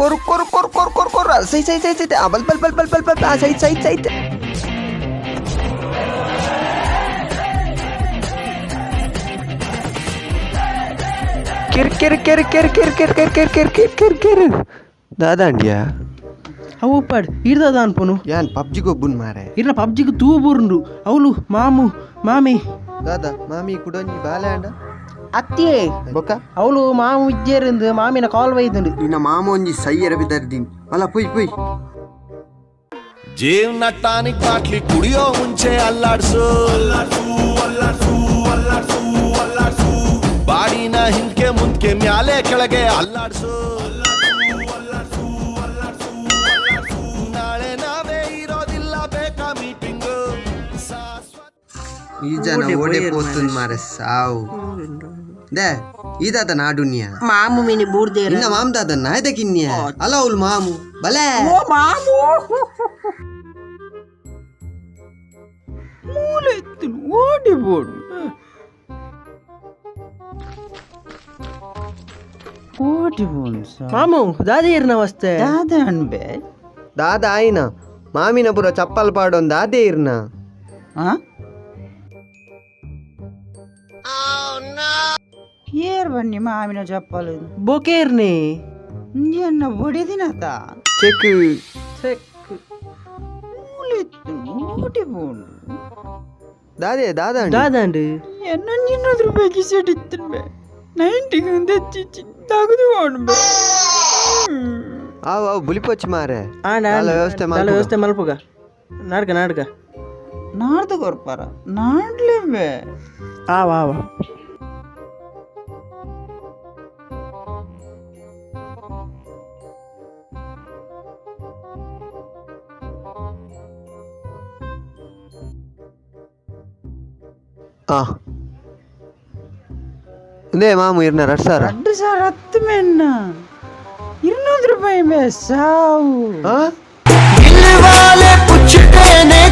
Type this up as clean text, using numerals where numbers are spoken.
core core core core core core सही सही सही सही बल बल बल बल बल बल सही सही सही किर किर किर किर किर किर किर किर किर किर किर किर दादा अंडिया ಅವು ಪಡ್ ಇರ್ದದ ಅನ್ಪನು ಯಾನ್ ಪಬ್ಜಿ ಗೊಬ್ಬನ್ ಮಾರೆ ಇರ್ನ ಪಬ್ಜಿಗೆ ತೂಬುರ್ಂಡು ಅವಳು ಮಾಮು ಮಾಮಿ ದಾದಾ ಮಾಮಿ ಕುಡೊಂಜಿ ಬಾಲೆ ಅಂಡ ಅತ್ತಿಯೇ ಬೊಕ್ಕ ಅವಳು ಮಾಮು ಇಜ್ಜೇರಿಂದು ಮಾಮಿನ ಕಾಲ್ ವೈದುಂಡು ನಿನ್ನ ಮಾಮ ಒಂಜಿ ಸೈಯರ ಬಿದ್ದರ್ದೀನಿ ಅಲ್ಲ ಪುಯ್ ಪುಯ್ ಜೀವನ ಟಾನಿಕ್ ಬಾಟ್ಲಿ ಕುಡಿಯೋ ಮುಂಚೆ ಅಲ್ಲಾಡ್ಸು ಬಾಡಿನ ಹಿಂದ್ಕೆ ಮುಂದ್ಕೆ ಮ್ಯಾಲೆ ಕೆಳಗೆ ಅಲ್ಲಾಡ್ಸು ನಾಳೆ ನಾವೇ ಇರೋದಿಲ್ಲ ಬೇಕಾ ಮೀಟಿಂಗ್ ಈ ಜನ ಓಡೆ ಪೋತುನ್ ಮಾರೆ ಸಾವು ದೇ ಈ ದಾದ ನಾಡುನ್ಯ ಮಾಮು ಮಿನಿ ಬೂರ್ದೆ ಇನ್ನ ಮಾಮ್ ದಾದ ನಾಯ್ದ ಕಿನ್ಯ ಅಲ್ಲ ಅವಳು ಮಾಮು ಬಲೆ ಓ ಮಾಮು ಮೂಲೆತ್ತು ಓಡಿ ಬೋಡು ಓಡಿ ಬೋಡು ಮಾಮು ದಾದ ಇರ್ನ ವಸ್ತೆ ದಾದ ಅನ್ಬೆ ದಾದ ಆಯ್ನ ಮಾಮಿನ ಪುರ ಚಪ್ಪಲ್ ಪಾಡೊಂದು ದಾದೆ ಇರ್ನ ಏರ್ ಬನ್ನಿ ಮಾವಿನ ಚಪ್ಪಲು ಬೊಕೇರ್ನಿ ಎನ್ನ ಬಡಿದಿನತ ಚೆಕ್ ಚೆಕ್ ಓಟಿಬೋಡು ದಾದೆ ದಾದ ದಾದಂಡು ಎನ್ನ 500 ರೂಪಾಯಿಗೆ ಸೆಡಿತ್ತಿನ್ಬೆ 90ಗೆ ಒಂದು ಹೆಚ್ಚಿಚ್ಚಿ ತಗದು ಹೋಣ್ಬೆ ಅವು ಬುಲಿಪೊಚ್ಚಿ ಮಾರೆ ಆಂಡ ವ್ಯವಸ್ಥೆ ವ್ಯವಸ್ಥೆ ಮಲ್ಪುಗ ನಾಡ್ಕ ನಾಡ್ದು ಕೊರ್ಪಾರ ನಾಡ್ಲೇವೆ ಆವ ಆವ ಇದೇ ಮಾಮು ಇರ್ನ 2,000 ಹತ್ತು ಮೆನ್ನ 200 ರೂಪಾಯಿ ಬೇ ಸಾವು दिल वाले पूछते ने